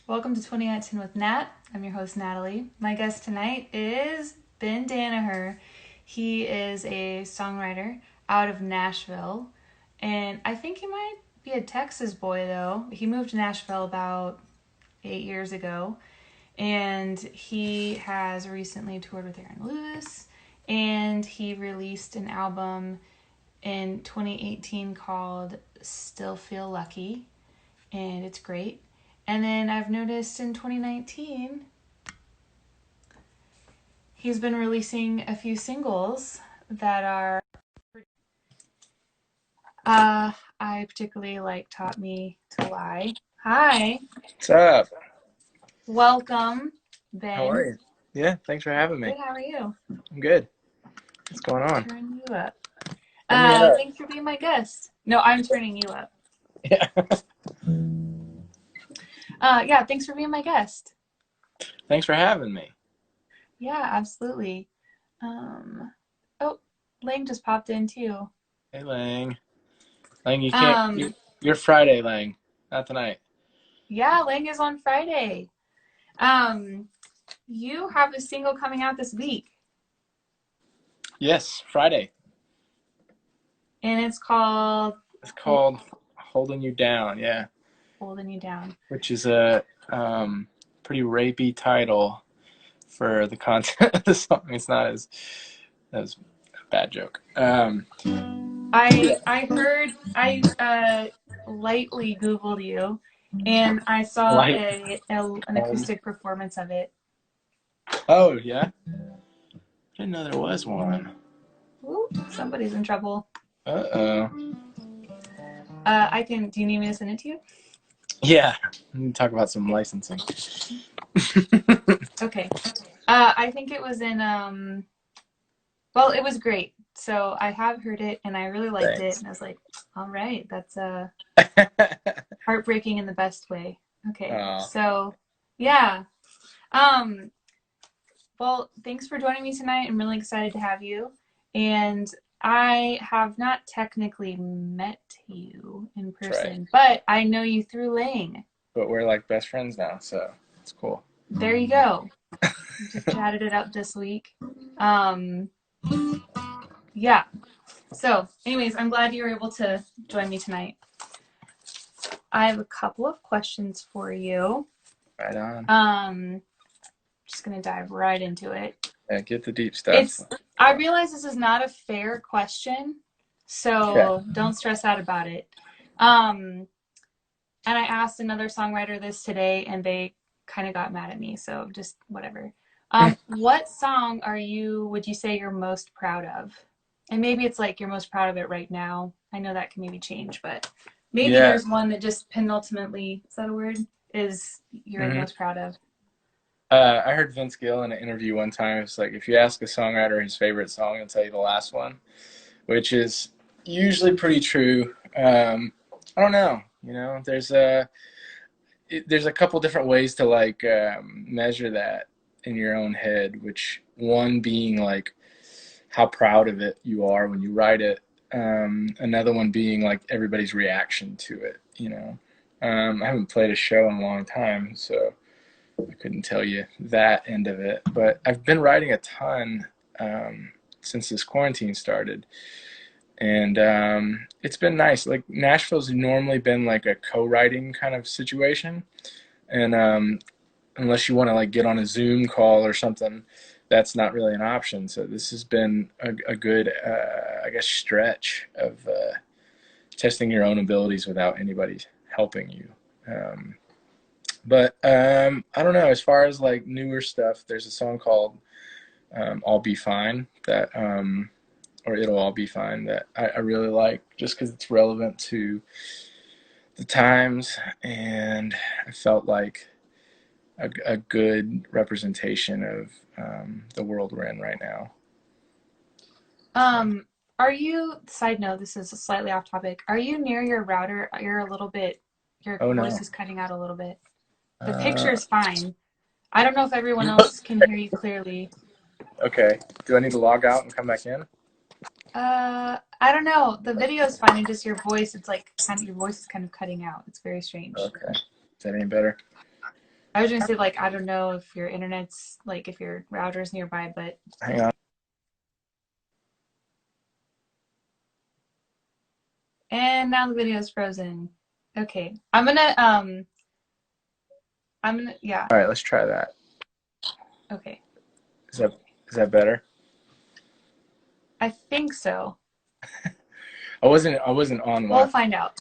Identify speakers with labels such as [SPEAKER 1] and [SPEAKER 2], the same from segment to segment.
[SPEAKER 1] Welcome to 2019 with Nat. I'm your host, Natalie. My guest tonight is Ben Danaher. He is a songwriter out of Nashville, and I think he might be a Texas boy, though. He moved to Nashville about 8 years ago, and he has recently toured with Aaron Lewis, and he released an album in 2018 called Still Feel Lucky, and it's great. And then I've noticed in 2019, he's been releasing a few singles that are, I particularly like Taught Me to Lie. Hi,
[SPEAKER 2] What's up?
[SPEAKER 1] welcome,
[SPEAKER 2] How are
[SPEAKER 1] Ben.
[SPEAKER 2] you? Yeah, thanks for having me.
[SPEAKER 1] Good, how are you?
[SPEAKER 2] I'm good. What's going on?
[SPEAKER 1] Turn you up.
[SPEAKER 2] Turn me up.
[SPEAKER 1] Thanks for being my guest. No, I'm turning you up.
[SPEAKER 2] Yeah.
[SPEAKER 1] Yeah, thanks for being my guest.
[SPEAKER 2] Thanks for having me.
[SPEAKER 1] Yeah, absolutely. Oh, Lang just popped in too.
[SPEAKER 2] Hey, Lang. Lang, you can't.
[SPEAKER 1] Um,
[SPEAKER 2] You're Friday, Lang. Not tonight.
[SPEAKER 1] yeah, Lang is on Friday. Um, you have a single coming out this week,
[SPEAKER 2] Yes, Friday.
[SPEAKER 1] and it's called
[SPEAKER 2] It's called "Holding You Down." Yeah,
[SPEAKER 1] Holding You Down.
[SPEAKER 2] which is a pretty rapey title for the content of the song. It's not as that was a bad joke.
[SPEAKER 1] I heard I lightly Googled you, and I saw
[SPEAKER 2] Light.
[SPEAKER 1] an acoustic performance of it.
[SPEAKER 2] Oh yeah, I didn't know there was one.
[SPEAKER 1] Ooh, somebody's in trouble.
[SPEAKER 2] Uh-oh.
[SPEAKER 1] I can. Do you need me to send it to you?
[SPEAKER 2] Yeah, we can talk about some licensing.
[SPEAKER 1] Okay. I think it was in well, it was great. So I have heard it and I really liked it.
[SPEAKER 2] Thanks.
[SPEAKER 1] And I was like, all right, that's heartbreaking in the best way. Okay.
[SPEAKER 2] Oh,
[SPEAKER 1] So yeah. Um, well, thanks for joining me tonight. I'm really excited to have you. And I have not technically met you in
[SPEAKER 2] that's right.
[SPEAKER 1] person, but I know you through Lang.
[SPEAKER 2] But we're like best friends now, so it's cool.
[SPEAKER 1] There you go. We just chatted it up this week. Um, yeah. So, anyways, I'm glad you were able to join me tonight. I have a couple of questions for you.
[SPEAKER 2] Right on.
[SPEAKER 1] Just gonna dive right into it.
[SPEAKER 2] Yeah, get the deep stuff.
[SPEAKER 1] I realize this is not a fair question,
[SPEAKER 2] Yeah.
[SPEAKER 1] so don't stress out about it. Um, and I asked another songwriter this today, and they kind of got mad at me, so just whatever. What song would you say you're most proud of? And maybe it's like you're most proud of it right now. I know that can maybe change, but maybe
[SPEAKER 2] Yeah.
[SPEAKER 1] there's one that just penultimately, is that a word? Is you're the
[SPEAKER 2] hmm
[SPEAKER 1] most proud of.
[SPEAKER 2] I heard Vince Gill in an interview one time. It's like if you ask a songwriter his favorite song, he'll tell you the last one, which is usually pretty true. I don't know. There's a couple different ways to like measure that in your own head, which one being like how proud of it you are when you write it. Another one being like everybody's reaction to it. I haven't played a show in a long time, so I couldn't tell you that end of it. But I've been writing a ton since this quarantine started, and it's been nice. Like Nashville's normally been like a co-writing kind of situation, and unless you want to like get on a Zoom call or something, that's not really an option. So this has been a good, I guess, stretch of testing your own abilities without anybody helping you. But I don't know. As far as like newer stuff, there's a song called "I'll Be Fine" or "It'll All Be Fine" that I really like, just because it's relevant to the times, and I felt like a good representation of the world we're in right now. So,
[SPEAKER 1] Are you, side note, this is slightly off topic. Are you near your router? Your
[SPEAKER 2] oh
[SPEAKER 1] voice
[SPEAKER 2] no.
[SPEAKER 1] is cutting out a little bit. The picture
[SPEAKER 2] Uh,
[SPEAKER 1] is fine. I don't know if everyone else can hear you clearly.
[SPEAKER 2] okay. Do I need to log out and come back in?
[SPEAKER 1] I don't know. The video is fine, and just your voice is kind of cutting out. It's very strange.
[SPEAKER 2] Okay. Is that any better?
[SPEAKER 1] I was gonna say like I don't know if your internet's like if your router's nearby, but
[SPEAKER 2] Hang on.
[SPEAKER 1] and now the video is frozen. Okay. Yeah,
[SPEAKER 2] All right, let's try that.
[SPEAKER 1] okay.
[SPEAKER 2] Is that is that better?
[SPEAKER 1] I think so.
[SPEAKER 2] I wasn't on
[SPEAKER 1] We'll
[SPEAKER 2] Wi-Fi.
[SPEAKER 1] find out.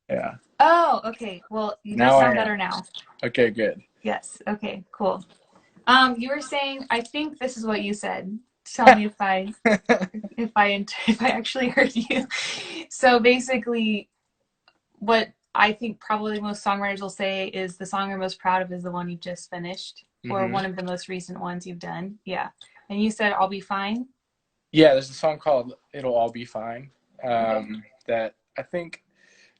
[SPEAKER 2] Yeah.
[SPEAKER 1] Oh, okay. Well, you do
[SPEAKER 2] Now I
[SPEAKER 1] sound
[SPEAKER 2] am.
[SPEAKER 1] better now.
[SPEAKER 2] Okay, good.
[SPEAKER 1] Yes. Okay, cool. You were saying, I think this is what you said. Tell me if I actually heard you. So basically, what I think probably most songwriters will say is the song you're most proud of is the one you just finished, or
[SPEAKER 2] hmm
[SPEAKER 1] one of the most recent ones you've done. Yeah. And you said I'll be fine.
[SPEAKER 2] Yeah, there's a song called "It'll All Be Fine."
[SPEAKER 1] Okay.
[SPEAKER 2] That I think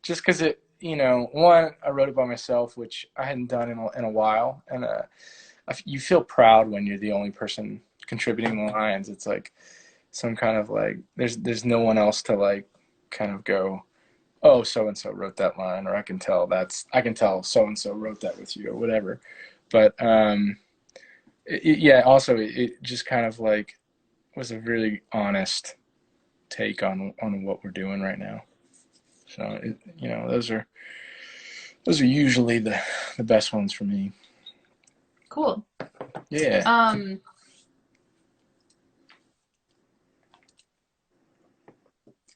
[SPEAKER 2] just because one, I wrote it by myself, which I hadn't done in a while, and you feel proud when you're the only person contributing the lines. It's like some kind of like there's no one else to like kind of go, oh, so and so wrote that line, or I can tell so and so wrote that with you or whatever. But yeah, also it just kind of like was a really honest take on what we're doing right now. So those are usually the best ones for me.
[SPEAKER 1] Cool.
[SPEAKER 2] Yeah.
[SPEAKER 1] Um,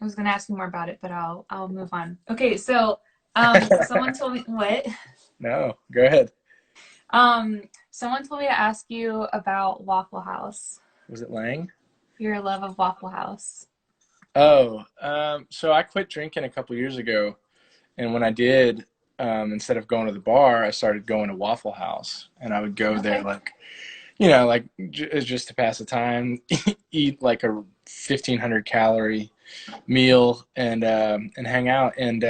[SPEAKER 1] I was gonna ask you more about it, but I'll move on. Okay, so someone told me what?
[SPEAKER 2] No, go ahead.
[SPEAKER 1] Someone told me to ask you about Waffle House.
[SPEAKER 2] Was it Lang?
[SPEAKER 1] Your love of Waffle House.
[SPEAKER 2] Oh, so I quit drinking a couple years ago, and when I did, instead of going to the bar, I started going to Waffle House, and I would go there
[SPEAKER 1] Okay.
[SPEAKER 2] like, just to pass the time, eat like a 1,500 calorie meal and hang out. And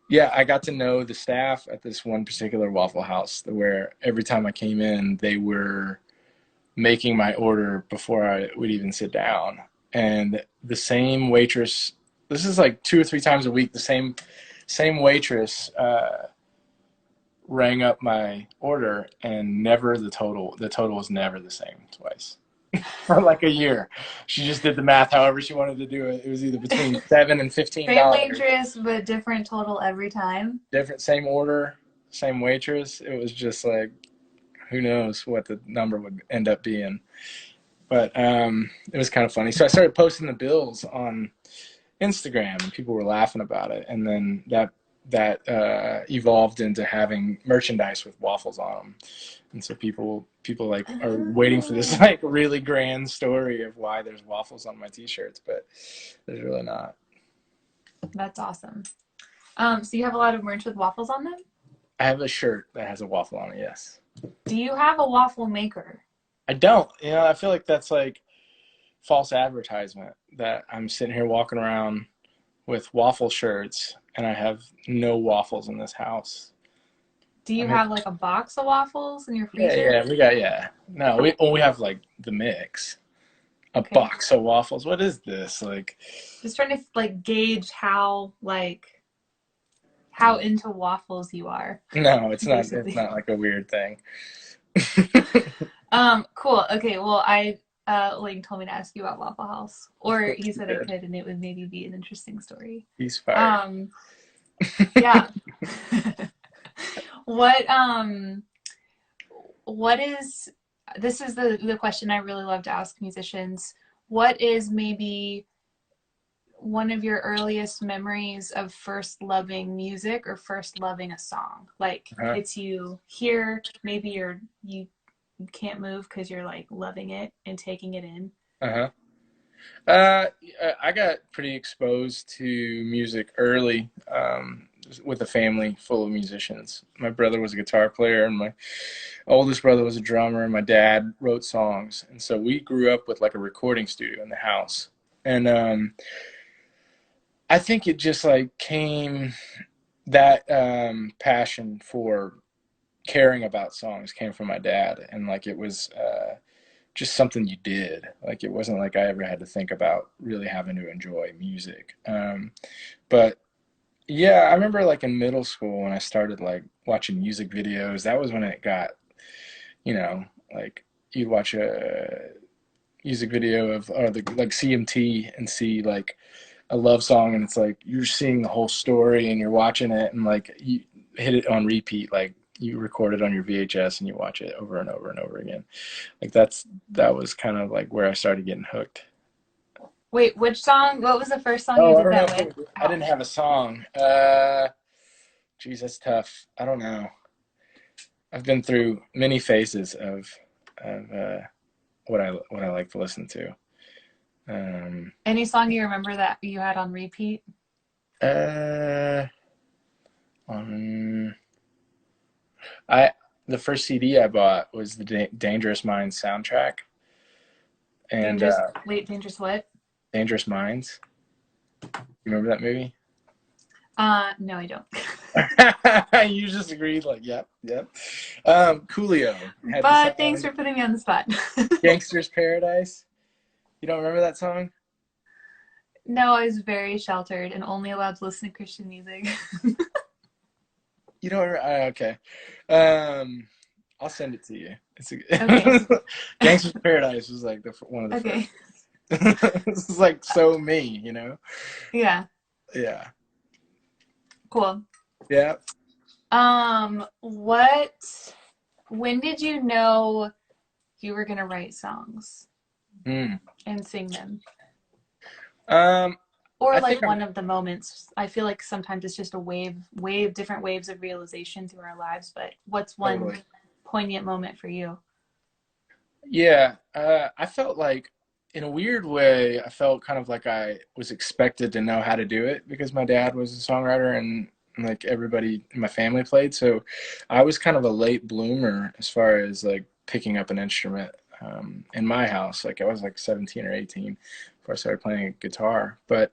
[SPEAKER 2] yeah, I got to know the staff at this one particular Waffle House where every time I came in, they were making my order before I would even sit down. And the same waitress, this is like 2 or 3 times a week, the same waitress rang up my order, and never the total was never the same twice. For like a year. She just did the math however she wanted to do it. It was either between $7 and fifteen
[SPEAKER 1] Same
[SPEAKER 2] dollars.
[SPEAKER 1] waitress, but different total every time.
[SPEAKER 2] Different, same order, same waitress. It was just like who knows what the number would end up being. But it was kind of funny. So I started posting the bills on Instagram, and people were laughing about it. And then that evolved into having merchandise with waffles on them. And so people like are waiting for this
[SPEAKER 1] Oh,
[SPEAKER 2] like really grand story of why there's waffles on my t-shirts, but there's really not.
[SPEAKER 1] that's awesome. So you have a lot of merch with waffles on them?
[SPEAKER 2] I have a shirt that has a waffle on it, yes.
[SPEAKER 1] Do you have a waffle maker?
[SPEAKER 2] I don't. I feel like that's like false advertisement that I'm sitting here walking around with waffle shirts and I have no waffles in this house.
[SPEAKER 1] Do
[SPEAKER 2] I
[SPEAKER 1] you
[SPEAKER 2] mean,
[SPEAKER 1] have like a box of waffles in your
[SPEAKER 2] yeah,
[SPEAKER 1] freezer?
[SPEAKER 2] yeah, yeah. No, we have like the mix. A
[SPEAKER 1] Okay.
[SPEAKER 2] box of waffles. What is this? Like,
[SPEAKER 1] Just trying to like gauge how into waffles you are,
[SPEAKER 2] no, it's not. It's
[SPEAKER 1] basically.
[SPEAKER 2] not like a weird thing.
[SPEAKER 1] Cool. Okay, well Lane told me to ask you about Waffle House. Or he said I
[SPEAKER 2] Good.
[SPEAKER 1] could and it would maybe be an interesting story.
[SPEAKER 2] He's fired.
[SPEAKER 1] Um, yeah. What what is this is the question I really love to ask musicians. What is maybe one of your earliest memories of first loving music or first loving a song? Like
[SPEAKER 2] Uh-huh.
[SPEAKER 1] hits you here, maybe you can't move because you're like loving it and taking it in.
[SPEAKER 2] Uh-huh. Uh, I got pretty exposed to music early, with a family full of musicians. My brother was a guitar player, and my oldest brother was a drummer, and my dad wrote songs. And so we grew up with like a recording studio in the house. And I think it just like came that passion for caring about songs came from my dad, and like it was just something you did. Like it wasn't like I ever had to think about really having to enjoy music. But Yeah, I remember like in middle school when I started like watching music videos. That was when it got, you know, like you'd watch a music video of or the like CMT and see like a love song, and it's like you're seeing the whole story and you're watching it, and like you hit it on repeat, like you record it on your VHS and you watch it over and over and over again. Like that was kind of like where I started getting hooked.
[SPEAKER 1] Wait, which song? What was the first song you
[SPEAKER 2] Oh, I
[SPEAKER 1] did
[SPEAKER 2] don't know
[SPEAKER 1] that
[SPEAKER 2] if
[SPEAKER 1] with?
[SPEAKER 2] I
[SPEAKER 1] Oh,
[SPEAKER 2] didn't have a song. Geez, that's tough. I don't know. I've been through many phases of what I like to listen to. Um,
[SPEAKER 1] any song you remember that you had on repeat?
[SPEAKER 2] uh, on I the first CD I bought was the Dangerous Minds soundtrack, and
[SPEAKER 1] Dangerous what?
[SPEAKER 2] Dangerous Minds. You remember that movie?
[SPEAKER 1] No, I don't.
[SPEAKER 2] You just agreed, like, yep, yep. Coolio had the
[SPEAKER 1] But thanks
[SPEAKER 2] song
[SPEAKER 1] for putting me on the spot.
[SPEAKER 2] "Gangster's Paradise." You don't remember that song?
[SPEAKER 1] No, I was very sheltered and only allowed to listen to Christian music.
[SPEAKER 2] You don't remember? Okay. Um, I'll send it to you.
[SPEAKER 1] Okay.
[SPEAKER 2] Gangster's Paradise was like one of the first.
[SPEAKER 1] Okay.
[SPEAKER 2] This is like so me, you know?
[SPEAKER 1] Yeah.
[SPEAKER 2] Yeah.
[SPEAKER 1] Cool.
[SPEAKER 2] Yeah.
[SPEAKER 1] What, when did you know you were gonna write songs
[SPEAKER 2] Mm.
[SPEAKER 1] and sing them?
[SPEAKER 2] Um,
[SPEAKER 1] Or
[SPEAKER 2] I
[SPEAKER 1] like
[SPEAKER 2] think I'm
[SPEAKER 1] one of the moments. I feel like sometimes it's just a different waves of realization through our lives, but what's one
[SPEAKER 2] totally.
[SPEAKER 1] poignant moment for you?
[SPEAKER 2] Yeah. I felt like, in a weird way, I felt kind of like I was expected to know how to do it because my dad was a songwriter and like everybody in my family played. So I was kind of a late bloomer as far as like picking up an instrument in my house. Like I was like 17 or 18 before I started playing a guitar. But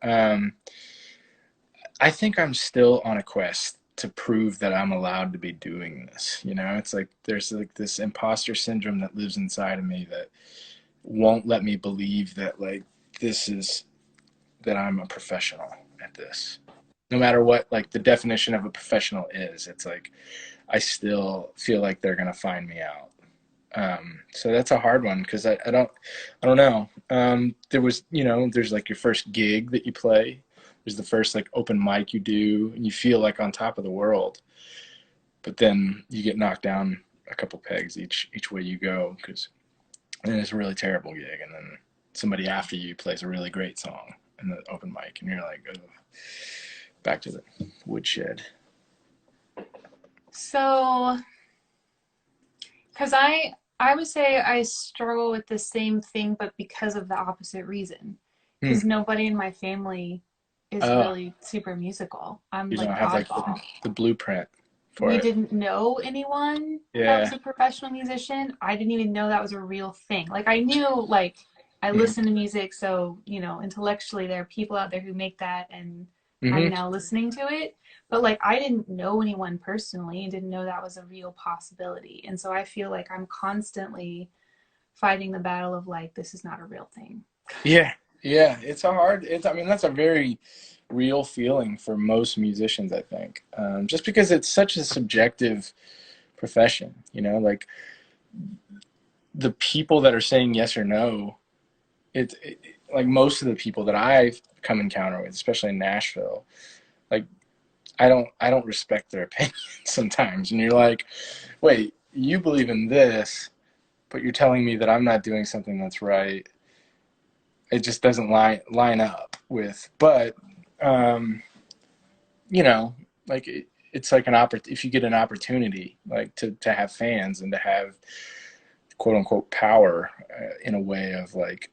[SPEAKER 2] I think I'm still on a quest to prove that I'm allowed to be doing this. You know, it's like there's like this imposter syndrome that lives inside of me that won't let me believe that like this is that I'm a professional at this. No matter what like the definition of a professional is, it's like I still feel like they're gonna find me out. So that's a hard one because I don't know. There was, there's like your first gig that you play. There's the first like open mic you do, and you feel like on top of the world. But then you get knocked down a couple pegs each way you go because then it's a really terrible gig, and then somebody after you plays a really great song in the open mic, and you're like, oh, back to the woodshed.
[SPEAKER 1] So, because I would say I struggle with the same thing, but because of the opposite reason.
[SPEAKER 2] Hmm.
[SPEAKER 1] Because nobody in my family is
[SPEAKER 2] Oh,
[SPEAKER 1] really super musical. I'm
[SPEAKER 2] you
[SPEAKER 1] like
[SPEAKER 2] don't
[SPEAKER 1] the
[SPEAKER 2] have like
[SPEAKER 1] oddball.
[SPEAKER 2] the blueprint for
[SPEAKER 1] We
[SPEAKER 2] it.
[SPEAKER 1] didn't know anyone that was
[SPEAKER 2] Yeah.
[SPEAKER 1] a professional musician. I didn't even know that was a real thing. Like I knew like I
[SPEAKER 2] Hmm.
[SPEAKER 1] listen to music, so intellectually there are people out there who make that and I'm
[SPEAKER 2] Hmm.
[SPEAKER 1] now listening to it. But like I didn't know anyone personally and didn't know that was a real possibility. And so I feel like I'm constantly fighting the battle of like this is not a real thing.
[SPEAKER 2] Yeah. Yeah. I mean, that's a very real feeling for most musicians, I think. Just because it's such a subjective profession, like the people that are saying yes or no, it like most of the people that I've come encounter with, especially in Nashville, like I don't respect their opinions sometimes. And you're like, wait, you believe in this, but you're telling me that I'm not doing something that's right. It just doesn't line up with. But um, you know, like it's like if you get an opportunity, like to have fans and to have quote unquote power in a way of like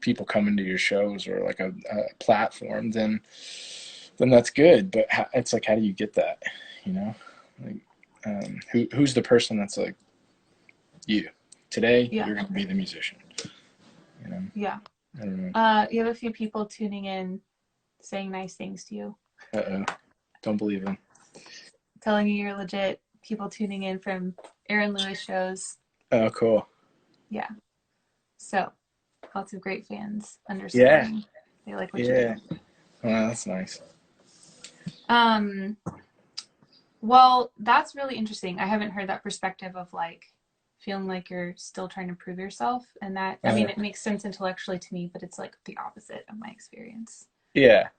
[SPEAKER 2] people coming to your shows or like a platform, then that's good. But it's like, how do you get that? You know, like who's the person that's like you today?
[SPEAKER 1] Yeah.
[SPEAKER 2] You're going to be the musician. You know,
[SPEAKER 1] Yeah.
[SPEAKER 2] I don't know.
[SPEAKER 1] You have a few people tuning in saying nice things to you,
[SPEAKER 2] Uh oh, don't believe him.
[SPEAKER 1] telling you you're legit, people tuning in from Aaron Lewis shows.
[SPEAKER 2] Oh, cool.
[SPEAKER 1] Yeah. So lots of great fans
[SPEAKER 2] Yeah,
[SPEAKER 1] underscoring. They like what you
[SPEAKER 2] yeah.
[SPEAKER 1] do.
[SPEAKER 2] Well, that's nice.
[SPEAKER 1] Um, well, that's really interesting. I haven't heard that perspective of like feeling like you're still trying to prove yourself. And that, I mean,
[SPEAKER 2] Uh,
[SPEAKER 1] it makes sense intellectually to me, but it's like the opposite of my experience.
[SPEAKER 2] yeah.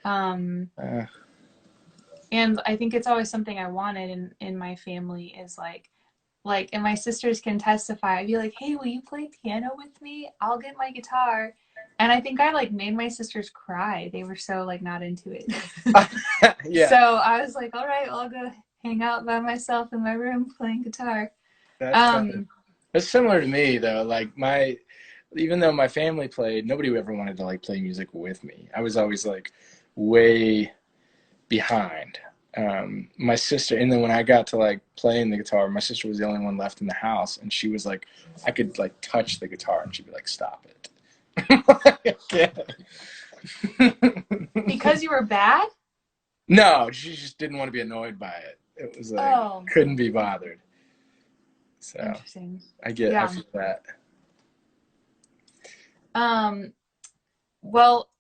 [SPEAKER 1] Um,
[SPEAKER 2] Uh,
[SPEAKER 1] and I think it's always something I wanted in my family is like, and my sisters can testify. I'd be like, hey, will you play piano with me? I'll get my guitar. And I think I like made my sisters cry. They were so like not into it.
[SPEAKER 2] yeah,
[SPEAKER 1] So I was like, all right, well, I'll go hang out by myself in my room playing guitar.
[SPEAKER 2] that's funny.
[SPEAKER 1] Um,
[SPEAKER 2] It's similar to me though. Like even though my family played, nobody ever wanted to like play music with me. I was always like way behind. My sister, and then when I got to like playing the guitar, my sister was the only one left in the house, and she was like, I could like touch the guitar, and she'd be like, "Stop it." Okay.
[SPEAKER 1] because you were bad?
[SPEAKER 2] No, she just didn't want to be annoyed by it. It was like
[SPEAKER 1] Oh,
[SPEAKER 2] couldn't be bothered. So
[SPEAKER 1] interesting.
[SPEAKER 2] I
[SPEAKER 1] Yeah.
[SPEAKER 2] feel that.
[SPEAKER 1] Um, well,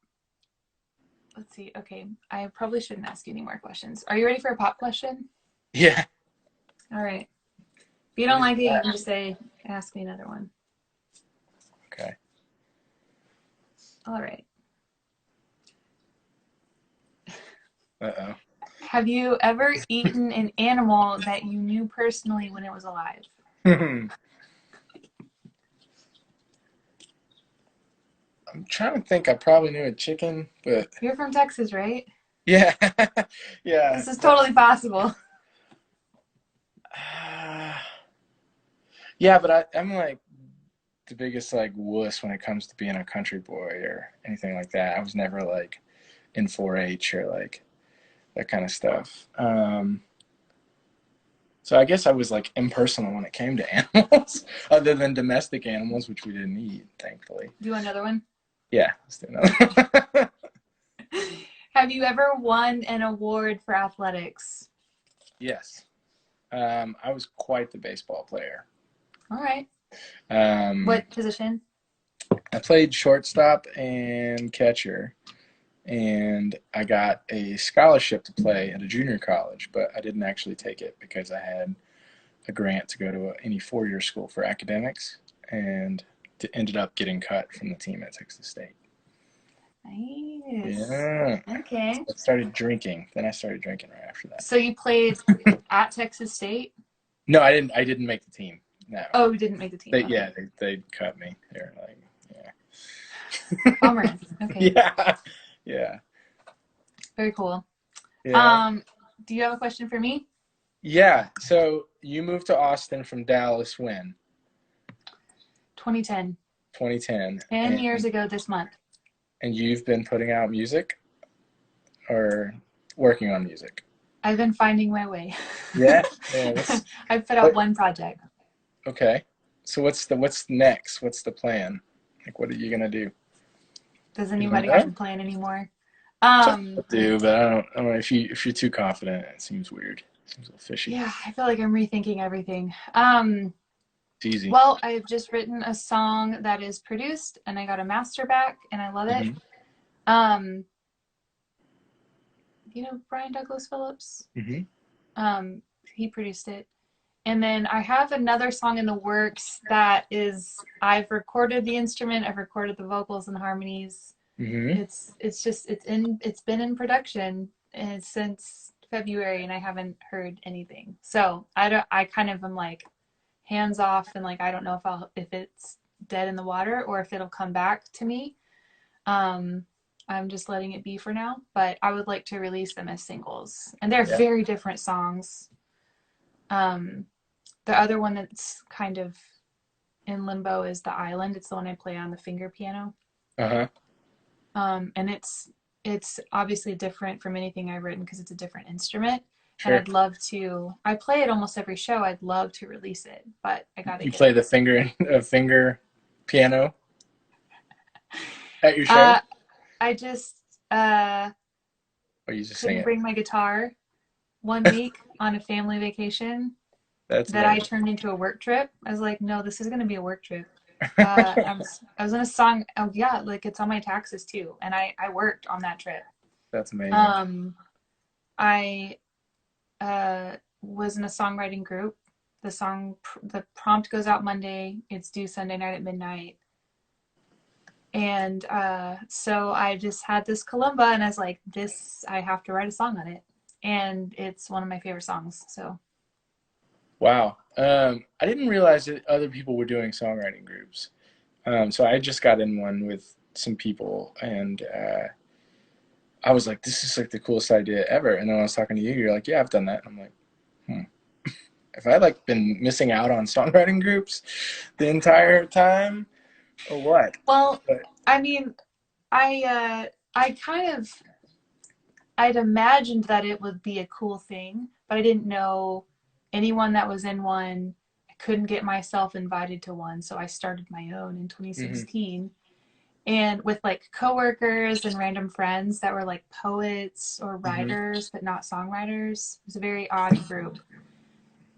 [SPEAKER 1] let's see. Okay, I probably shouldn't ask you any more questions. Are you ready for a pop question?
[SPEAKER 2] Yeah.
[SPEAKER 1] All right. If you
[SPEAKER 2] What
[SPEAKER 1] don't
[SPEAKER 2] is
[SPEAKER 1] like it, you
[SPEAKER 2] that?
[SPEAKER 1] can just say, ask me another one.
[SPEAKER 2] Okay.
[SPEAKER 1] All right.
[SPEAKER 2] Uh
[SPEAKER 1] Have you ever eaten an animal that you knew personally when it was alive?
[SPEAKER 2] oh. I'm trying to think. I probably knew a chicken, but
[SPEAKER 1] You're from Texas, right?
[SPEAKER 2] yeah, yeah.
[SPEAKER 1] This is totally possible.
[SPEAKER 2] Uh, yeah, but I'm like the biggest like wuss when it comes to being a country boy or anything like that. I was never like in 4-H or like that kind of stuff. So I guess I was like impersonal when it came to animals, other than domestic animals, which we didn't eat, thankfully.
[SPEAKER 1] Do you want another one?
[SPEAKER 2] Yeah, let's do another.
[SPEAKER 1] Have you ever won an award for athletics?
[SPEAKER 2] Yes, I was quite the baseball player.
[SPEAKER 1] All right.
[SPEAKER 2] Um,
[SPEAKER 1] What position?
[SPEAKER 2] I played shortstop and catcher, and I got a scholarship to play at a junior college, but I didn't actually take it because I had a grant to go to any 4-year school for academics, and ended up getting cut from the team at Texas State.
[SPEAKER 1] Nice.
[SPEAKER 2] Yeah.
[SPEAKER 1] Okay.
[SPEAKER 2] I started drinking. Then I started drinking right after that.
[SPEAKER 1] So you played at Texas State?
[SPEAKER 2] No, I didn't. I didn't make the team. No.
[SPEAKER 1] Oh, you didn't make the team.
[SPEAKER 2] They
[SPEAKER 1] Okay.
[SPEAKER 2] yeah. They cut me. They're like
[SPEAKER 1] Bummer. Okay.
[SPEAKER 2] yeah. Yeah.
[SPEAKER 1] Very cool.
[SPEAKER 2] Yeah.
[SPEAKER 1] Um, do you have a question for me?
[SPEAKER 2] Yeah. So you moved to Austin from Dallas when?
[SPEAKER 1] 2010.
[SPEAKER 2] 2010.
[SPEAKER 1] 10 years ago this month.
[SPEAKER 2] And you've been putting out music or working on music?
[SPEAKER 1] I've been finding my way.
[SPEAKER 2] Yeah. Yeah. That's
[SPEAKER 1] I've put out
[SPEAKER 2] what,
[SPEAKER 1] one project.
[SPEAKER 2] okay. So what's next? What's the plan? Like, what are you gonna do?
[SPEAKER 1] Does
[SPEAKER 2] You don't
[SPEAKER 1] anybody have
[SPEAKER 2] know?
[SPEAKER 1] a plan anymore?
[SPEAKER 2] Some
[SPEAKER 1] Um,
[SPEAKER 2] people do, but I don't know if you're too confident, it seems weird. It seems a little fishy.
[SPEAKER 1] yeah, I feel like I'm rethinking everything.
[SPEAKER 2] It's easy.
[SPEAKER 1] Well, I've just written a song that is produced and I got a master back and I love it.
[SPEAKER 2] Hmm.
[SPEAKER 1] Um, you know Brian Douglas Phillips?
[SPEAKER 2] Hmm.
[SPEAKER 1] Um, he produced it. And then I have another song in the works that is I've recorded the instrument, I've recorded the vocals and harmonies.
[SPEAKER 2] Hmm.
[SPEAKER 1] It's been in production since February and I haven't heard anything. So I kind of am like hands off and like I don't know if it's dead in the water or if it'll come back to me. Um, I'm just letting it be for now, but I would like to release them as singles. And they're
[SPEAKER 2] Yeah.
[SPEAKER 1] very different songs. Um, the other one that's kind of in limbo is The Island. It's the one I play on the finger piano.
[SPEAKER 2] Uh-huh.
[SPEAKER 1] And it's obviously different from anything I've written because it's a different instrument. And
[SPEAKER 2] Sure.
[SPEAKER 1] I'd love to. I play it almost every show. I'd love to release it, but I gotta
[SPEAKER 2] You
[SPEAKER 1] get
[SPEAKER 2] play
[SPEAKER 1] it.
[SPEAKER 2] the finger piano at your show,
[SPEAKER 1] Uh, I just
[SPEAKER 2] or you just sing
[SPEAKER 1] couldn't
[SPEAKER 2] it?
[SPEAKER 1] bring my guitar one week on a family vacation
[SPEAKER 2] That's
[SPEAKER 1] that I
[SPEAKER 2] amazing.
[SPEAKER 1] turned into a work trip. I was like, no, this is gonna be a work trip. I was in a song. Oh yeah, like it's on my taxes too, and I worked on that trip.
[SPEAKER 2] That's amazing.
[SPEAKER 1] Um, I was in a songwriting group. The prompt goes out Monday. It's due Sunday night at midnight. And so I just had this kalimba, and I was like, this, I have to write a song on it. And it's one of my favorite songs. So,
[SPEAKER 2] Wow. I didn't realize that other people were doing songwriting groups. So I just got in one with some people, and I was like, this is like the coolest idea ever. And then when I was talking to you, you're like, yeah, I've done that. And I'm like, if I had like been missing out on songwriting groups the entire time or what?
[SPEAKER 1] well,
[SPEAKER 2] But
[SPEAKER 1] I mean, I kind of I'd imagined that it would be a cool thing, but I didn't know anyone that was in one. I couldn't get myself invited to one, so I started my own in
[SPEAKER 2] hmm
[SPEAKER 1] 2016. And with like coworkers and random friends that were like poets or
[SPEAKER 2] hmm
[SPEAKER 1] writers, but not songwriters. It was a very odd group.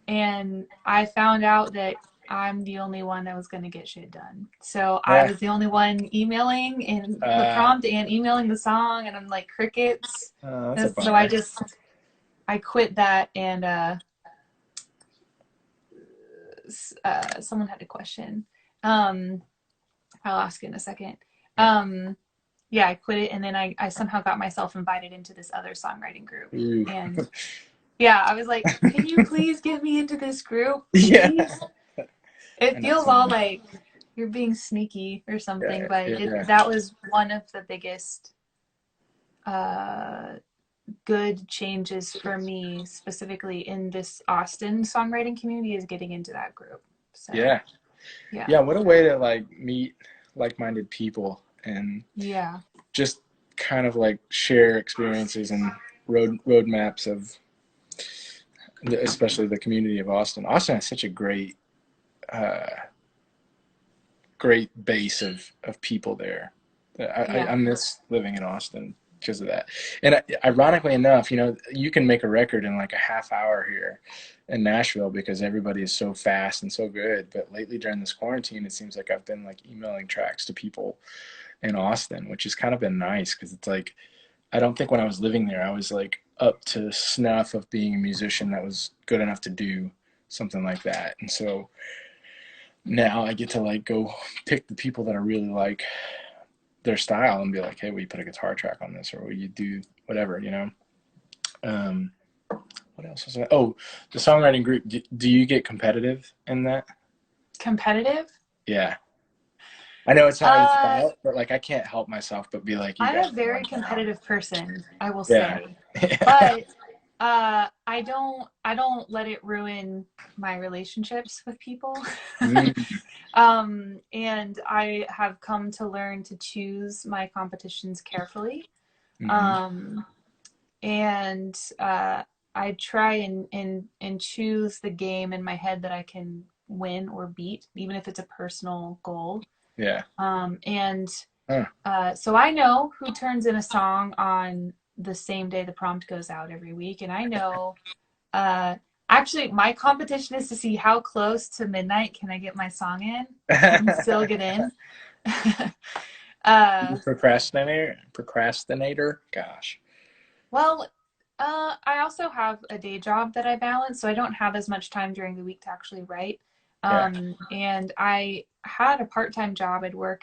[SPEAKER 1] And I found out that I'm the only one that was going to get shit done. So I
[SPEAKER 2] yeah,
[SPEAKER 1] was the only one emailing in the
[SPEAKER 2] uh,
[SPEAKER 1] prompt and emailing the song, and I'm like crickets.
[SPEAKER 2] that's a
[SPEAKER 1] So
[SPEAKER 2] bummer.
[SPEAKER 1] I quit that, and someone had a question. Um, I'll ask you in a second.
[SPEAKER 2] Yeah.
[SPEAKER 1] Um, yeah, I quit it, and then I somehow got myself invited into this other songwriting group.
[SPEAKER 2] Ooh.
[SPEAKER 1] And yeah, I was like, can you please get me into this group?
[SPEAKER 2] Yeah,
[SPEAKER 1] Please?
[SPEAKER 2] I
[SPEAKER 1] It
[SPEAKER 2] know
[SPEAKER 1] feels all
[SPEAKER 2] someone.
[SPEAKER 1] like you're being sneaky or something,
[SPEAKER 2] Yeah,
[SPEAKER 1] but
[SPEAKER 2] yeah,
[SPEAKER 1] that was one of the biggest uh, good changes for me, specifically in this Austin songwriting community, is getting into that group. So,
[SPEAKER 2] yeah,
[SPEAKER 1] yeah.
[SPEAKER 2] yeah. What a way to like meet like-minded people and
[SPEAKER 1] Yeah.
[SPEAKER 2] just kind of like share experiences and roadmaps of especially the community of Austin. Austin has such a uh, great base of people there.
[SPEAKER 1] Yeah.
[SPEAKER 2] I miss living in Austin because of that. And ironically enough, you know, you can make a record in like a half hour here in Nashville because everybody is so fast and so good. But lately during this quarantine, it seems like I've been like emailing tracks to people in Austin, which has kind of been nice because it's like I don't think when I was living there I was like up to snuff of being a musician that was good enough to do something like that. And so now I get to like go pick the people that I really like their style and be like, hey, will you put a guitar track on this or will you do whatever, you know? Um, what else was that? Oh, the songwriting group. Do you get competitive in that?
[SPEAKER 1] Competitive?
[SPEAKER 2] Yeah. I know it's not what it's
[SPEAKER 1] Uh,
[SPEAKER 2] about, but like I can't help myself but be like, you
[SPEAKER 1] I'm
[SPEAKER 2] guys
[SPEAKER 1] a
[SPEAKER 2] are
[SPEAKER 1] very
[SPEAKER 2] going down.
[SPEAKER 1] competitive person, I will
[SPEAKER 2] Yeah.
[SPEAKER 1] say. But I don't let it ruin my relationships with people.
[SPEAKER 2] mm-hmm.
[SPEAKER 1] And I have come to learn to choose my competitions carefully.
[SPEAKER 2] Mm-hmm.
[SPEAKER 1] Um, and I try and choose the game in my head that I can win or beat, even if it's a personal goal.
[SPEAKER 2] Yeah.
[SPEAKER 1] And
[SPEAKER 2] Huh.
[SPEAKER 1] So I know who turns in a song on the same day the prompt goes out every week, and I know. Uh, Actually, my competition is to see how close to midnight can I get my song in and still get in. uh,
[SPEAKER 2] Procrastinator. Gosh.
[SPEAKER 1] well, I also have a day job that I balance, so I don't have as much time during the week to actually write.
[SPEAKER 2] Yeah.
[SPEAKER 1] And I had a part-time job. I'd work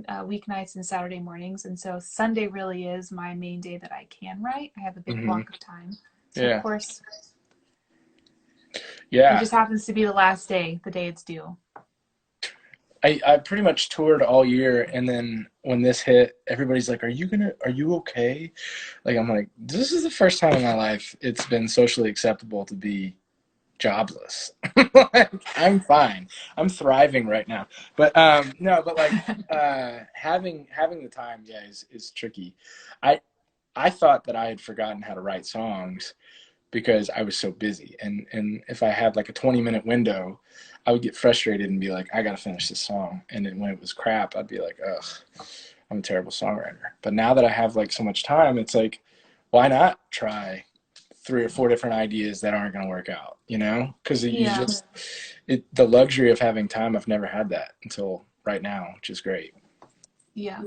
[SPEAKER 1] weeknights and Saturday mornings, and so Sunday really is my main day that I can write. I have a big
[SPEAKER 2] Mm-hmm.
[SPEAKER 1] block of time. So of
[SPEAKER 2] Yeah.
[SPEAKER 1] course, it
[SPEAKER 2] Yeah.
[SPEAKER 1] just happens to be the last day, the day it's due.
[SPEAKER 2] I pretty much toured all year, and then when this hit, everybody's like, are you okay? Like, I'm like, this is the first time in my life it's been socially acceptable to be jobless. Like, I'm fine. I'm thriving right now. But no, but like having the time, yeah, is tricky. I I thought that I had forgotten how to write songs because I was so busy. And if I had like a 20-minute window, I would get frustrated and be like, I got to finish this song. And then when it was crap, I'd be like, ugh, I'm a terrible songwriter. But now that I have like so much time, it's like, why not try three or four different ideas that aren't going to work out, you know? Because you
[SPEAKER 1] Yeah,
[SPEAKER 2] just, the luxury of having time, I've never had that until right now, which is great.
[SPEAKER 1] yeah.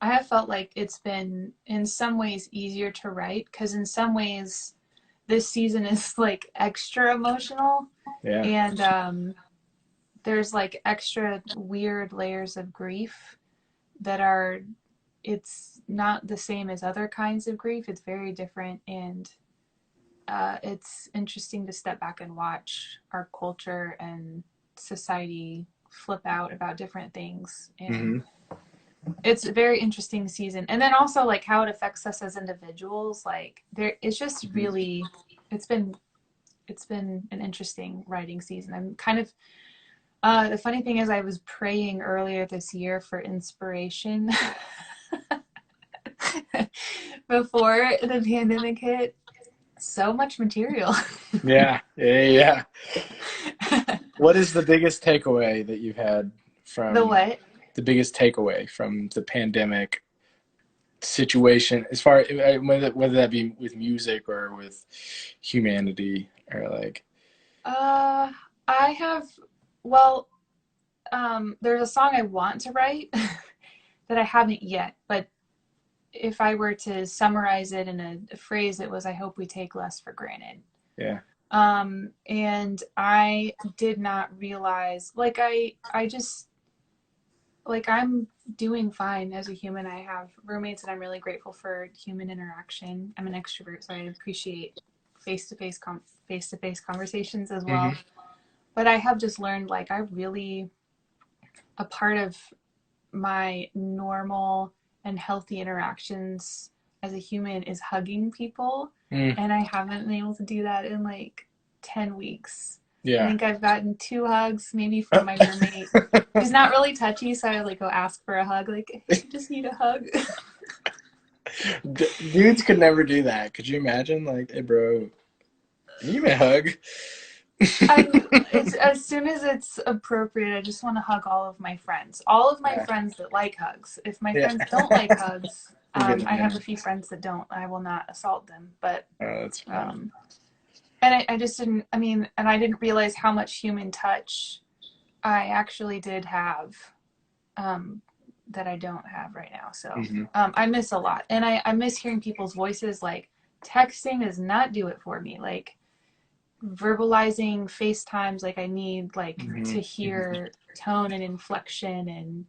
[SPEAKER 1] I have felt like it's been in some ways easier to write because in some ways this season is like extra emotional,
[SPEAKER 2] Yeah.
[SPEAKER 1] and there's like extra weird layers of grief that are, it's not the same as other kinds of grief. It's very different, and it's interesting to step back and watch our culture and society flip out about different things. And
[SPEAKER 2] Mm-hmm.
[SPEAKER 1] it's a very interesting season. And then also like how it affects us as individuals. Like there, it's just really, it's been it's been an interesting writing season. I'm kind of the funny thing is I was praying earlier this year for inspiration before the pandemic hit. So much material.
[SPEAKER 2] Yeah. Yeah. What is the biggest takeaway that you've had
[SPEAKER 1] The
[SPEAKER 2] from
[SPEAKER 1] what?
[SPEAKER 2] the biggest takeaway from the pandemic situation, as far whether that be with music or with humanity or like?
[SPEAKER 1] Uh, I have, well, there's a song I want to write that I haven't yet, but if I were to summarize it in a phrase, it was, I hope we take less for granted.
[SPEAKER 2] Yeah.
[SPEAKER 1] And I did not realize, like, I just, like, I'm doing fine as a human. I have roommates and I'm really grateful for human interaction. I'm an extrovert, so I appreciate face-to-face conversations as well.
[SPEAKER 2] Mm-hmm.
[SPEAKER 1] But I have just learned, like, I really, a part of my normal and healthy interactions as a human is hugging people.
[SPEAKER 2] Mm.
[SPEAKER 1] And I haven't been able to do that in like 10 weeks. I
[SPEAKER 2] Yeah.
[SPEAKER 1] think I've gotten 2 hugs, maybe from my roommate. She's not really touchy, so I like go ask for a hug. Like, I just need a hug.
[SPEAKER 2] Dudes could never do that. Could you imagine? Like, hey, bro, can you give me a hug?
[SPEAKER 1] It's as soon as it's appropriate. I just want to hug all of my friends, all of my
[SPEAKER 2] Yeah.
[SPEAKER 1] friends that like hugs. If my
[SPEAKER 2] Yeah.
[SPEAKER 1] friends don't like hugs,
[SPEAKER 2] You're good,
[SPEAKER 1] I have
[SPEAKER 2] man.
[SPEAKER 1] a few friends that don't. I will not assault them, but
[SPEAKER 2] Oh, that's fun.
[SPEAKER 1] um, and I just didn't. I mean, and I didn't realize how much human touch I actually did have, um, that I don't have right now. So
[SPEAKER 2] Mm-hmm.
[SPEAKER 1] I miss a lot, and I miss hearing people's voices. Like texting does not do it for me. Like verbalizing FaceTimes, like I need like
[SPEAKER 2] Mm-hmm.
[SPEAKER 1] to hear tone and inflection and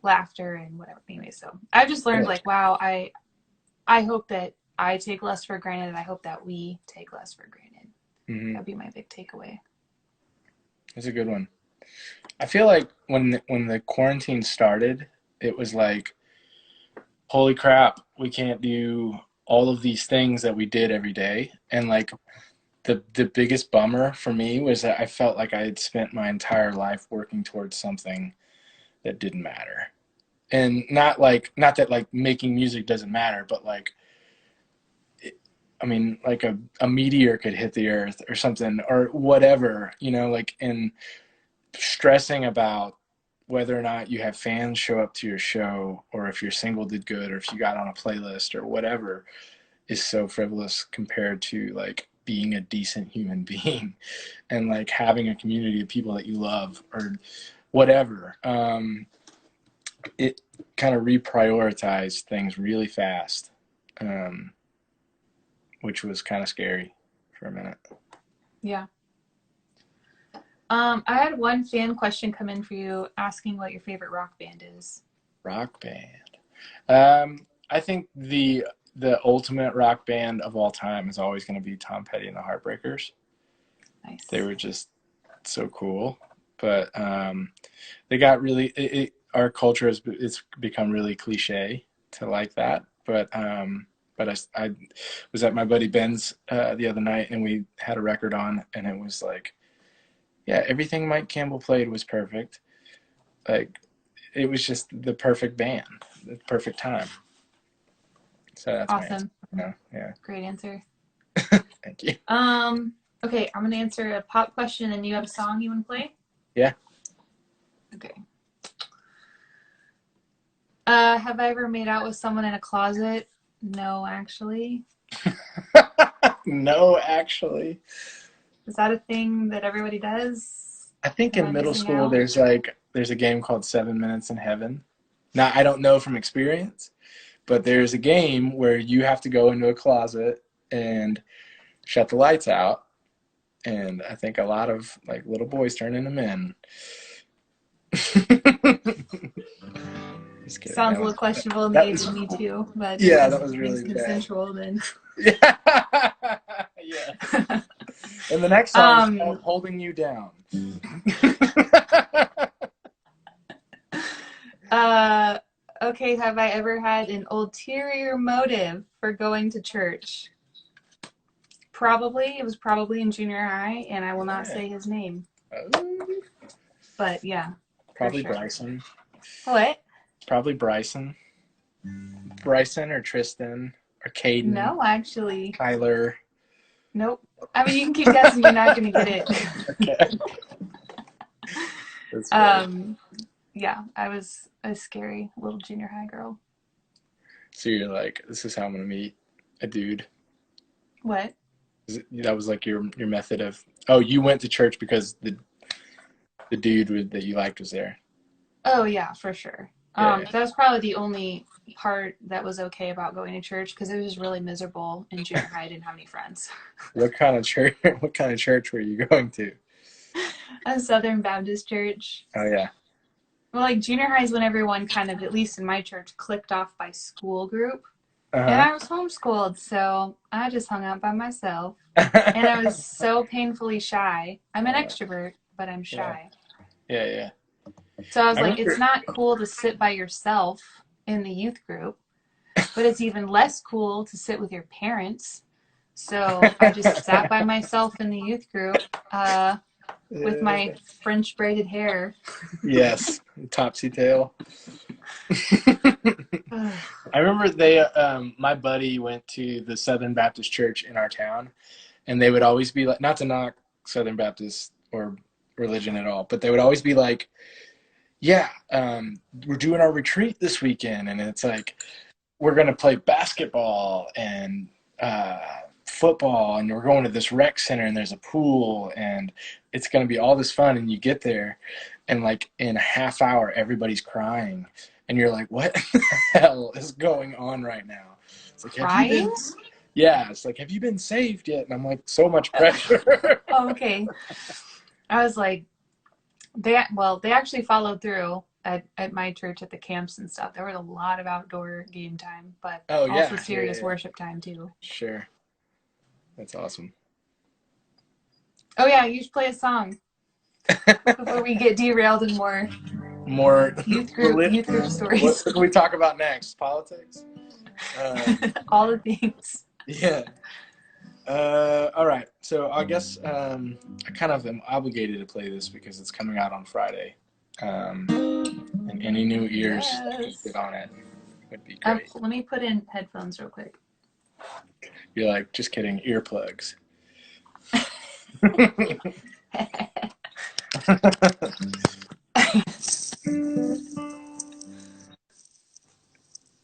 [SPEAKER 1] laughter and whatever. Anyway, so I've just learned
[SPEAKER 2] Yeah.
[SPEAKER 1] like, wow, I hope that I take less for granted, and I hope that we take less for granted.
[SPEAKER 2] Mm-hmm.
[SPEAKER 1] That'd be my big takeaway.
[SPEAKER 2] That's a good one. I feel like when the quarantine started, it was like, holy crap, we can't do all of these things that we did every day. And like the biggest bummer for me was that I felt like I had spent my entire life working towards something that didn't matter. And not that like making music doesn't matter, but like I mean, like a meteor could hit the earth or something or whatever, like, and stressing about whether or not you have fans show up to your show or if your single did good or if you got on a playlist or whatever is so frivolous compared to like being a decent human being and like having a community of people that you love or whatever. It kind of reprioritized things really fast, um, which was kind of scary for a minute.
[SPEAKER 1] Yeah. I had one fan question come in for you asking what your favorite rock band is.
[SPEAKER 2] Rock band. I think the ultimate rock band of all time is always going to be Tom Petty and the Heartbreakers. They
[SPEAKER 1] Nice.
[SPEAKER 2] were just so cool, but they got really. Our culture has it's become really cliche to like that, but I was at my buddy Ben's the other night, and we had a record on, and it was like, yeah, everything Mike Campbell played was perfect. Like, it was just the perfect band, the perfect time. So that's my answer.
[SPEAKER 1] Awesome.
[SPEAKER 2] No, yeah.
[SPEAKER 1] Great answer.
[SPEAKER 2] Thank you.
[SPEAKER 1] Okay, I'm gonna answer a pop question and you have a song you wanna play?
[SPEAKER 2] Yeah.
[SPEAKER 1] Okay. Have I ever made out with someone in a closet? No, actually.
[SPEAKER 2] No, actually.
[SPEAKER 1] Is that a thing that everybody does?
[SPEAKER 2] I think
[SPEAKER 1] Am
[SPEAKER 2] in
[SPEAKER 1] I
[SPEAKER 2] middle
[SPEAKER 1] missing
[SPEAKER 2] school
[SPEAKER 1] out?
[SPEAKER 2] there's a game called 7 Minutes in Heaven. Now, I don't know from experience, but there's a game where you have to go into a closet and shut the lights out. And I think a lot of like little boys turn into men. Just kidding.
[SPEAKER 1] Sounds a little questionable in the age of Me Too, but
[SPEAKER 2] yeah,
[SPEAKER 1] if
[SPEAKER 2] that was really
[SPEAKER 1] it's
[SPEAKER 2] bad.
[SPEAKER 1] consensual, then
[SPEAKER 2] Yeah. Yeah. And the next song is called Holding You Down.
[SPEAKER 1] Okay, have I ever had an ulterior motive for going to church? Probably. It was probably in junior high, and I will not say his name. But yeah.
[SPEAKER 2] Probably
[SPEAKER 1] sure.
[SPEAKER 2] Bryson.
[SPEAKER 1] What?
[SPEAKER 2] Probably Bryson. Bryson or Tristan or Caden.
[SPEAKER 1] No, actually.
[SPEAKER 2] Kyler.
[SPEAKER 1] Nope. I mean, you can keep guessing. You're not going to get it.
[SPEAKER 2] Okay. That's funny.
[SPEAKER 1] Yeah, I was a scary little junior high girl.
[SPEAKER 2] So you're like, this is how I'm going to meet a dude.
[SPEAKER 1] What?
[SPEAKER 2] That was like your method of, oh, you went to church because the dude that you liked was there.
[SPEAKER 1] Oh, yeah, for sure.
[SPEAKER 2] Yeah.
[SPEAKER 1] That was probably the only part that was okay about going to church because it was really miserable in junior high. I didn't have any friends.
[SPEAKER 2] What kind of church were you going to?
[SPEAKER 1] A Southern Baptist church.
[SPEAKER 2] Oh, yeah.
[SPEAKER 1] Well, like junior high is when everyone kind of, at least in my church, clicked off by school group.
[SPEAKER 2] Uh-huh.
[SPEAKER 1] And I was homeschooled, so I just hung out by myself. And I was so painfully shy. I'm an extrovert, but I'm shy.
[SPEAKER 2] Yeah.
[SPEAKER 1] So I was like, it's not cool to sit by yourself in the youth group, but it's even less cool to sit with your parents. So I just sat by myself in the youth group with my French braided hair.
[SPEAKER 2] Yes, topsy tail. I remember my buddy went to the Southern Baptist church in our town, and they would always be like, not to knock Southern Baptist or religion at all, but they would always be like, yeah, we're doing our retreat this weekend, and it's like, we're going to play basketball and football, and we're going to this rec center, and there's a pool, and it's going to be all this fun. And you get there, and like in a half hour, everybody's crying, and you're like, what the hell is going on right now? It's like,
[SPEAKER 1] crying?
[SPEAKER 2] It's like, have you been saved yet? And I'm like, so much pressure.
[SPEAKER 1] Oh, okay. I was like, they actually followed through at my church at the camps and stuff. There was a lot of outdoor game time, but also serious worship time too.
[SPEAKER 2] Sure. That's awesome.
[SPEAKER 1] Oh yeah, you should play a song before we get derailed in more youth group stories.
[SPEAKER 2] What can we talk about next? Politics?
[SPEAKER 1] All the things.
[SPEAKER 2] Yeah. All right. So I guess I kind of am obligated to play this because it's coming out on Friday. And any new ears get on it would be great.
[SPEAKER 1] Let me put in headphones real quick.
[SPEAKER 2] You're like, just kidding, earplugs.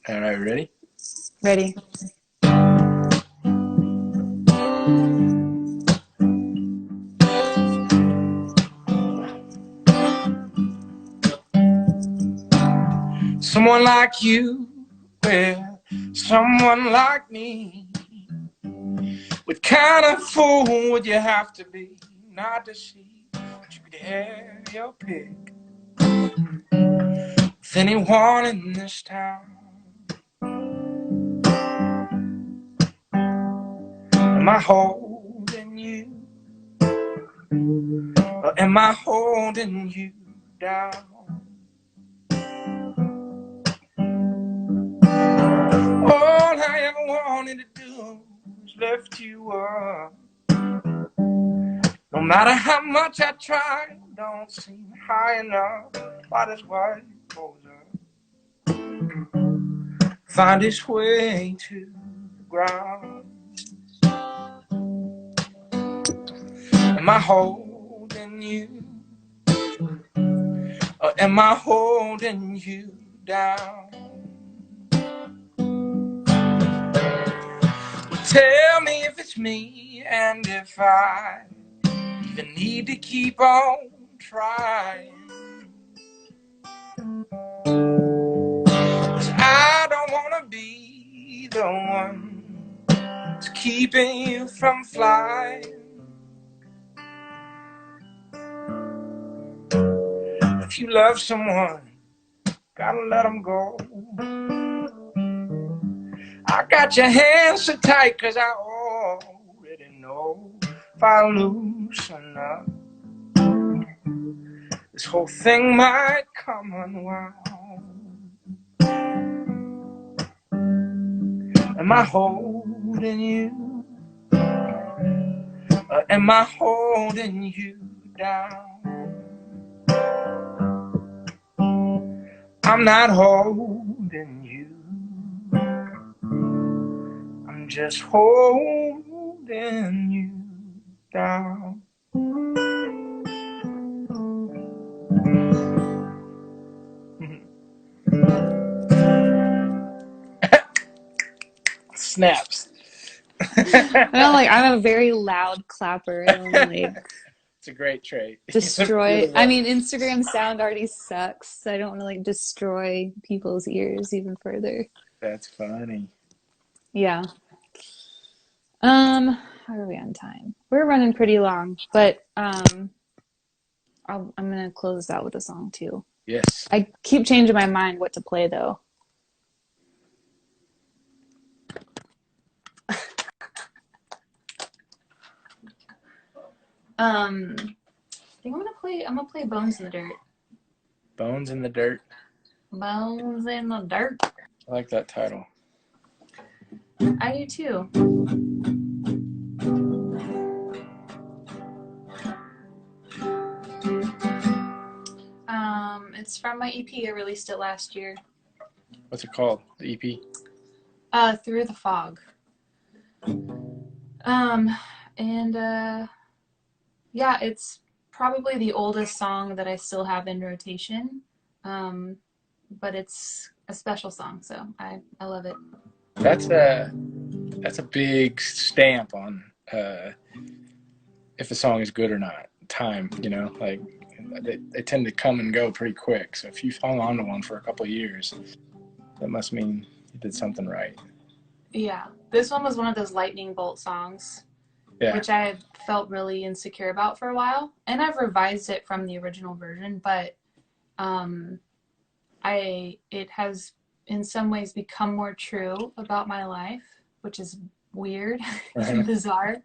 [SPEAKER 2] All right, ready?
[SPEAKER 1] Ready.
[SPEAKER 2] Someone like you, well, someone like me. What kind of fool would you have to be not to see that you could have your pick with anyone in this town? Am I holding you? Or am I holding you down? All I ever wanted to do was lift you up. No matter how much I try, don't seem high enough. Might as well goes up. Find its way to the ground. Am I holding you? Or am I holding you down? Well, tell me if it's me and if I even need to keep on trying. the one that's keeping you from flying. If you love someone, gotta let them go. I got your hands so tight 'cause I already know if I loosen up, this whole thing might come unwound. Am I holding you? Or am I holding you down? I'm not holding you, I'm just holding you down. Snaps.
[SPEAKER 3] Well, like I'm a very loud clapper. I don't like
[SPEAKER 2] It's a great trait.
[SPEAKER 3] destroy. I mean, Instagram sound already sucks. So I don't want to like destroy people's ears even further.
[SPEAKER 2] That's funny.
[SPEAKER 3] Yeah. How are we on time? We're running pretty long, but I'm gonna close this out with a song too.
[SPEAKER 2] Yes.
[SPEAKER 3] I keep changing my mind what to play though.
[SPEAKER 1] I think I'm gonna play Bones in the Dirt.
[SPEAKER 2] Bones in the Dirt.
[SPEAKER 1] Bones in the Dirt.
[SPEAKER 2] I like that title.
[SPEAKER 1] I do too. It's from my EP. I released it last year.
[SPEAKER 2] What's it called? The EP?
[SPEAKER 1] Through the Fog. Yeah, it's probably the oldest song that I still have in rotation. But it's a special song, so I love it.
[SPEAKER 2] That's a big stamp on if a song is good or not. Time, you know, like they tend to come and go pretty quick. So if you've hung on to one for a couple of years, that must mean you did something right.
[SPEAKER 1] Yeah, this one was one of those lightning bolt songs, which I felt really insecure about for a while, and I've revised it from the original version, but it has in some ways become more true about my life, which is weird and bizarre.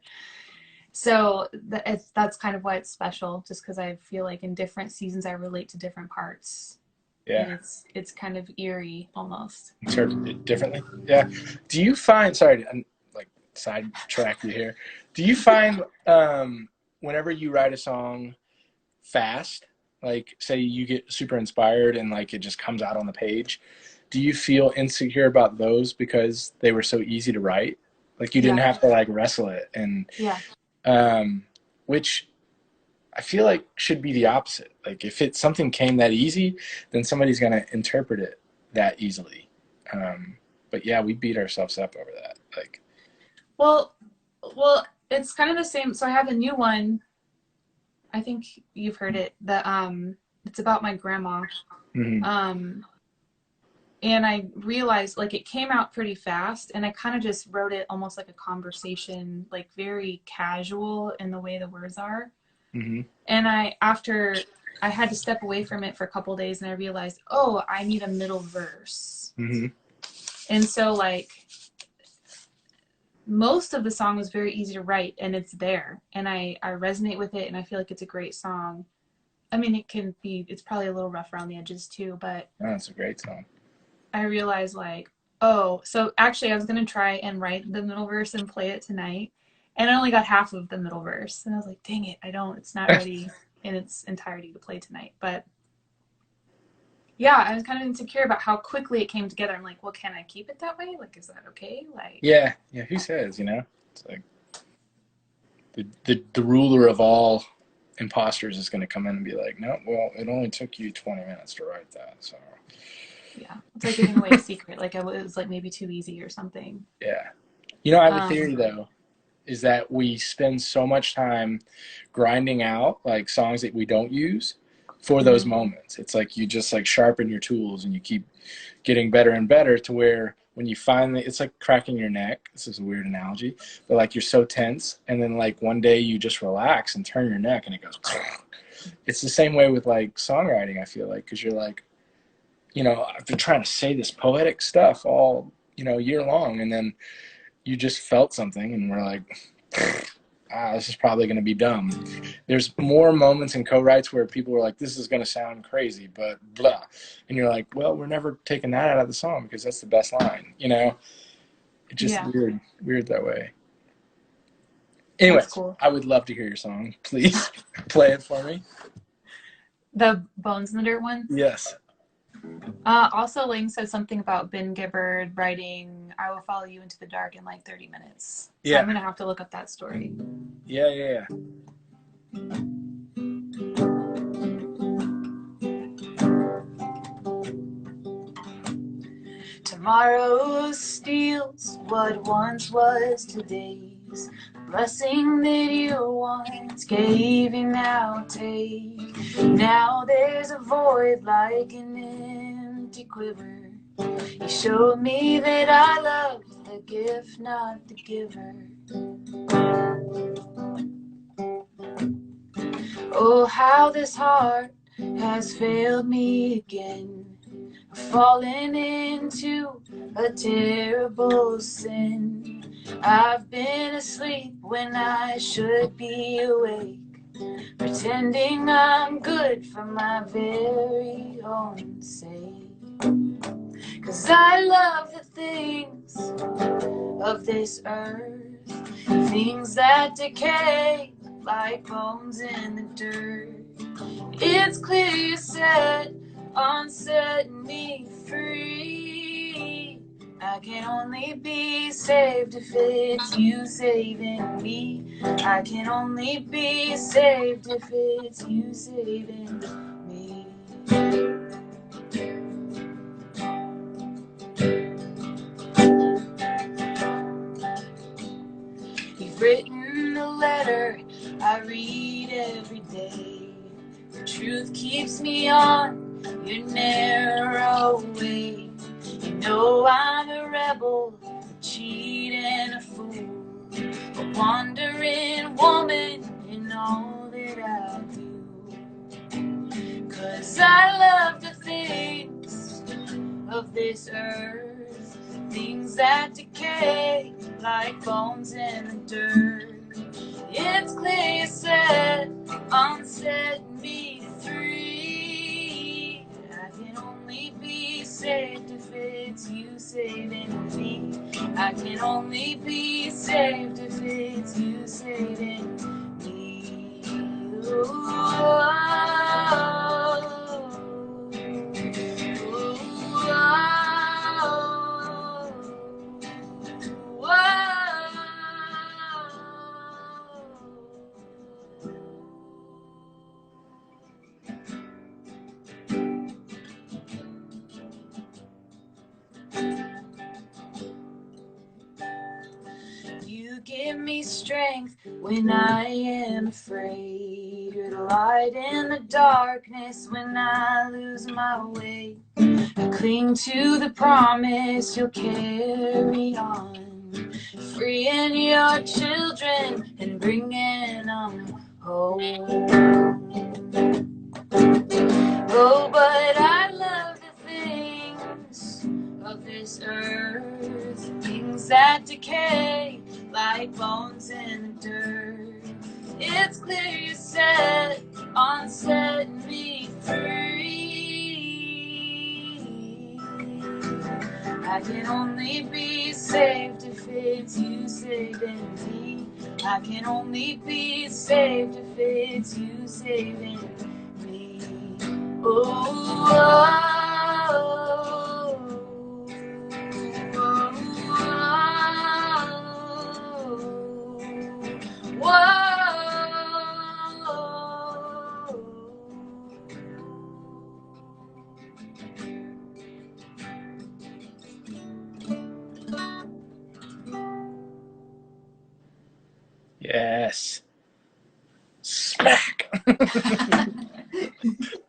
[SPEAKER 1] So that's kind of why it's special, just because I feel like in different seasons I relate to different parts. Yeah. And it's kind of eerie almost.
[SPEAKER 2] Interpret it differently. Yeah. Do you find, sorry, I'm like sidetrack you here. Do you find whenever you write a song fast, like say you get super inspired and like it just comes out on the page, do you feel insecure about those because they were so easy to write? Like you didn't have to like wrestle it and which I feel like should be the opposite. Like if something came that easy, then somebody's going to interpret it that easily. But yeah, we beat ourselves up over that. Like,
[SPEAKER 1] well, it's kind of the same. So I have a new one. I think you've heard it. It's about my grandma. Mm-hmm. And I realized like it came out pretty fast, and I kind of just wrote it almost like a conversation, like very casual in the way the words are. Mm-hmm. And after I had to step away from it for a couple of days, and I realized, oh, I need a middle verse. Mm-hmm. And so like most of the song was very easy to write, and it's there, and I resonate with it, and I feel like it's a great song. I mean, it's probably a little rough around the edges too, but
[SPEAKER 2] it's a great song.
[SPEAKER 1] I realized like, oh, so actually I was going to try and write the middle verse and play it tonight. And I only got half of the middle verse. And I was like, dang it, it's not ready in its entirety to play tonight. But yeah, I was kind of insecure about how quickly it came together. I'm like, well, can I keep it that way? Like, is that okay? Like,
[SPEAKER 2] yeah. Who says, you know? It's like the ruler of all imposters is going to come in and be like, no, well, it only took you 20 minutes to write that, so.
[SPEAKER 1] Yeah, it's like giving away a secret. Like it was like maybe too easy or something.
[SPEAKER 2] Yeah. You know, I have a theory though, is that we spend so much time grinding out like songs that we don't use for those moments. It's like you just like sharpen your tools and you keep getting better and better to where when you finally, it's like cracking your neck. This is a weird analogy, but like you're so tense, and then like one day you just relax and turn your neck, and it goes. It's the same way with like songwriting. I feel like, because you're like, I've been trying to say this poetic stuff all year long, and then you just felt something, and we're like, this is probably going to be dumb. There's more moments in co-writes where people were like, this is going to sound crazy, but blah. And you're like, well, we're never taking that out of the song because that's the best line, It's just
[SPEAKER 1] Yeah.
[SPEAKER 2] weird that way. Anyways,
[SPEAKER 1] That's cool.
[SPEAKER 2] I would love to hear your song. Please play it for me.
[SPEAKER 1] The Bones in the Dirt one?
[SPEAKER 2] Yes.
[SPEAKER 1] Also, Ling said something about Ben Gibbard writing I Will Follow You Into the Dark in like 30 minutes. So I'm going to have to look up that story.
[SPEAKER 2] Yeah.
[SPEAKER 1] Tomorrow steals what once was today's. The blessing that you once gave, you now take. Now there's a void like an empty quiver. You showed me that I loved the gift, not the giver. Oh, how this heart has failed me again. I've fallen into a terrible sin. I've been asleep when I should be awake, pretending I'm good for my very own sake. 'Cause I love the things of this earth, things that decay like bones in the dirt. It's clear you set on setting me free. I can only be saved if it's you saving me. I can only be saved if it's you saving me. You've written a letter I read every day. The truth keeps me on your narrow way. You know I'm a rebel, a cheat and a fool, a wandering woman in all that I do. 'Cause I love the things of this earth, things that decay like bones in the dirt. It's clear you set on setting me free. I can only be saved if it's you saving me. I can only be saved if it's you saving me. You give me strength when I am afraid. You're the light in the darkness when I lose my way. I cling to the promise you'll carry on, freeing your children and bringing them home. Oh, but I love the things of this earth, things that decay like bones in the dirt. It's clear you set on setting me free. I can only be saved if it's you saving me. I can only be saved if it's you saving me. Oh,
[SPEAKER 2] Yes. Smack.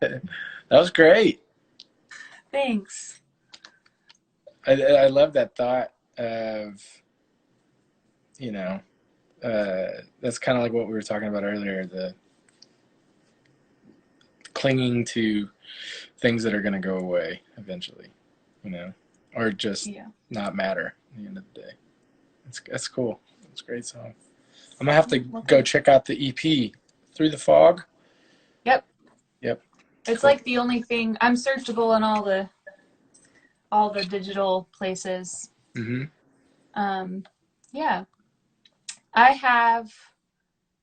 [SPEAKER 2] That was great.
[SPEAKER 1] Thanks.
[SPEAKER 2] I love that thought of, you know, that's kind of like what we were talking about earlier, the clinging to things that are going to go away eventually, you know, or just
[SPEAKER 1] Yeah.
[SPEAKER 2] not matter at the end of the day. That's cool. It's a great song. I'm gonna have to
[SPEAKER 1] Well,
[SPEAKER 2] go
[SPEAKER 1] thanks.
[SPEAKER 2] check out the EP, Through the Fog.
[SPEAKER 1] Yep.
[SPEAKER 2] Yep.
[SPEAKER 1] It's
[SPEAKER 2] Cool.
[SPEAKER 1] like the only thing I'm searchable on all the digital places.
[SPEAKER 2] Mm-hmm.
[SPEAKER 1] Um, yeah. I have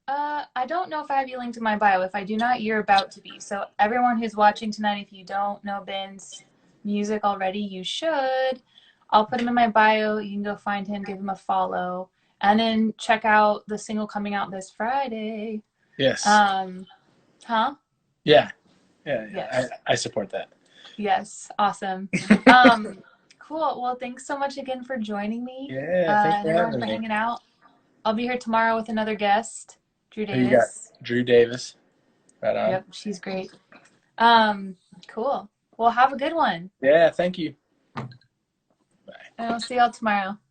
[SPEAKER 1] I don't know if I have you linked in my bio. If I do not, you're about to be. So everyone who's watching tonight, if you don't know Ben's music already, you should. I'll put him in my bio. You can go find him, give him a follow, and then check out the single coming out this Friday.
[SPEAKER 2] Yes.
[SPEAKER 1] Um, huh?
[SPEAKER 2] Yeah. Yeah. Yeah.
[SPEAKER 1] Yes.
[SPEAKER 2] I support that.
[SPEAKER 1] Yes. Awesome. Um, cool. Well, thanks so much again for joining me,
[SPEAKER 2] Yeah. Thanks
[SPEAKER 1] and
[SPEAKER 2] for
[SPEAKER 1] everyone
[SPEAKER 2] having
[SPEAKER 1] for
[SPEAKER 2] me.
[SPEAKER 1] hanging out. I'll be here tomorrow with another guest, Drew
[SPEAKER 2] Who you got?
[SPEAKER 1] Davis.
[SPEAKER 2] Drew Davis. Right on.
[SPEAKER 1] Yep, she's great. Um, cool. Well, have a good one.
[SPEAKER 2] Yeah. Thank you.
[SPEAKER 1] And I'll see y'all tomorrow.